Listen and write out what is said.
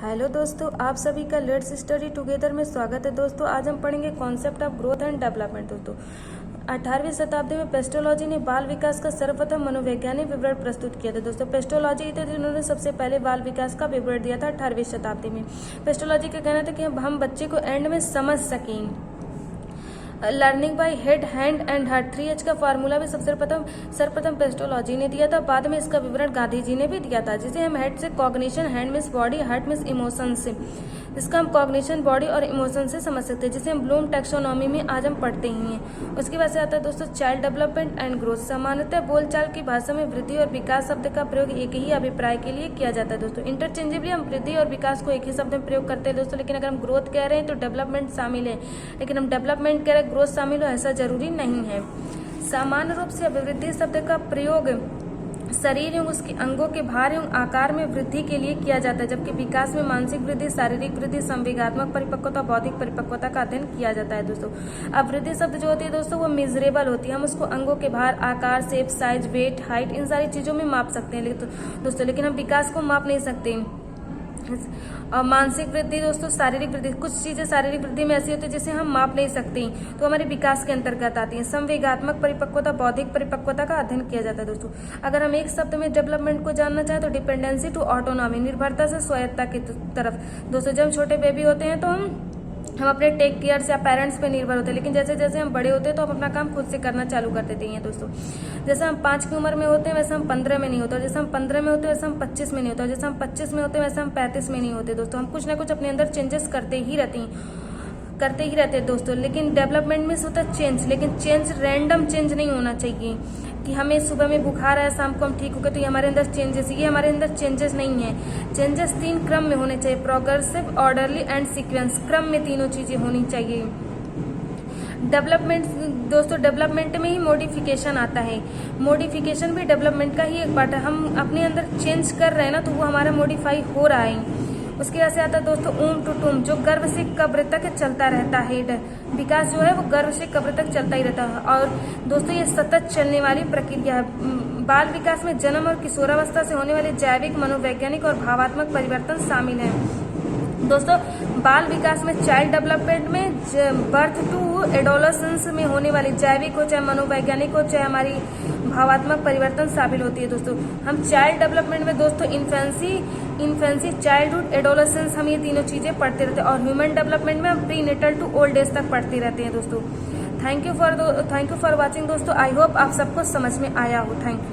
Hello दोस्तों, आप सभी का लेट्स स्टडी टुगेदर में स्वागत है। दोस्तों आज हम पढ़ेंगे concept of growth and development. दोस्तों 18वीं शताब्दी में पेस्टोलॉजी ने बाल विकास का सर्वप्रथम मनोवैज्ञानिक विवरण प्रस्तुत किया था। दोस्तों पेस्टोलॉजी थे जिन्होंने सबसे पहले बाल विकास का विवरण दिया था 18वीं शताब्दी में। पेस्टोलॉजी का कहना था कि हम बच्चे को एंड में समझ सकें। Learning by head, hand and heart 3H का फार्मूला भी सर्वप्रथम पेस्टोलॉजी ने दिया था। बाद में इसका विवरण गांधी जी ने भी दिया था, जिसे हम हेड से cognition, hand means body, heart means emotion से, इसका हम कॉग्निशन बॉडी और इमोशन से समझ सकते हैं, जिसे हम ब्लूम टैक्सोनॉमी में आज हम पढ़ते ही हैं। उसके बाद से आता है दोस्तों चाइल्ड डेवलपमेंट एंड ग्रोथ। सामान्यतः बोलचाल की भाषा में वृद्धि और विकास शब्द का प्रयोग एक ही अभिप्राय के लिए किया जाता है। दोस्तों इंटरचेंजेबली हम वृद्धि और विकास को एक ही शब्द में प्रयोग करते हैं दोस्तों, लेकिन अगर हम ग्रोथ कह रहे हैं तो डेवलपमेंट शामिल है, लेकिन हम डेवलपमेंट कह रहे हैं ग्रोथ शामिल हो, ऐसा जरूरी नहीं है। सामान्य रूप से अभिवृद्धि शब्द का प्रयोग शरीर एवं उसके अंगों के भार एवं आकार में वृद्धि के लिए किया जाता है, जबकि विकास में मानसिक वृद्धि, शारीरिक वृद्धि, संवेगात्मक परिपक्वता, बौद्धिक परिपक्वता का अध्ययन किया जाता है। दोस्तों अब वृद्धि शब्द जो होती है दोस्तों वो मेजरेबल होती है। हम उसको अंगों के भार, आकार, शेप, साइज, वेट, हाइट, इन सारी चीजों में माप सकते हैं दोस्तों, लेकिन हम विकास को माप नहीं सकते। और मानसिक वृद्धि दोस्तों, शारीरिक वृद्धि, कुछ चीजें शारीरिक वृद्धि में ऐसी होती है जिसे हम माप नहीं सकते, तो हमारे विकास के अंतर्गत आती है। संवेगात्मक परिपक्वता, बौद्धिक परिपक्वता का अध्ययन किया जाता है। दोस्तों अगर हम एक शब्द में डेवलपमेंट को जानना चाहें तो डिपेंडेंसी टू ऑटोनॉमी, निर्भरता से स्वायत्तता की तरफ। दोस्तों जब हम छोटे बेबी होते हैं तो हम अपने टेक केयर या पेरेंट्स पे निर्भर होते हैं, लेकिन जैसे जैसे हम बड़े होते हैं तो हम अपना काम खुद से करना चालू कर देते हैं। दोस्तों जैसे हम 5 की उम्र में होते हैं वैसे हम 15 में नहीं होते, और जैसे हम 15 में होते हैं वैसे हम 25 में नहीं होते, और जैसे हम 25 में होते हैं वैसे हम 35 में नहीं होते। दोस्तों हम कुछ ना कुछ अपने अंदर चेंजेस करते ही रहते हैं दोस्तों। लेकिन डेवलपमेंट में होता है चेंज, लेकिन चेंज रैंडम चेंज नहीं होना चाहिए कि हमें सुबह में बुखार आया, शाम को हम ठीक हो गए, तो ये हमारे अंदर चेंजेस, ये हमारे अंदर चेंजेस नहीं है। चेंजेस 3 क्रम में होने चाहिए, प्रोग्रेसिव, ऑर्डरली एंड सीक्वेंस। क्रम में तीनों चीजें होनी चाहिए। डेवलपमेंट दोस्तों, डेवलपमेंट में ही मॉडिफिकेशन आता है। मॉडिफिकेशन भी डेवलपमेंट का ही एक पार्ट है। हम अपने अंदर चेंज कर रहे हैं ना, तो वो हमारा मॉडिफाई हो रहा है। उसके बाद से आता है दोस्तों ऊम टू टूम, जो गर्भ से कब्र तक चलता रहता है। विकास जो है वो गर्भ से कब्र तक चलता ही रहता है, और दोस्तों ये सतत चलने वाली प्रक्रिया है। बाल विकास में जन्म और किशोरावस्था से होने वाले जैविक, मनोवैज्ञानिक और भावात्मक परिवर्तन शामिल है। दोस्तों बाल विकास में चाइल्ड डेवलपमेंट में बर्थ टू एडोलसेंस में होने वाली जैविक हो, चाहे मनोवैज्ञानिक हो, चाहे हमारी भावात्मक परिवर्तन शामिल होती है। दोस्तों हम चाइल्ड डेवलपमेंट में दोस्तों इन्फेंसी, चाइल्डहुड, एडोलसेंस, हम ये तीनों चीजें पढ़ते रहते हैं, और ह्यूमन डेवलपमेंट में हम prenatal to old age तक पढ़ते रहते हैं। दोस्तों थैंक यू फॉर वॉचिंग। दोस्तों आई होप आप सबको समझ में आया हो। Thank you.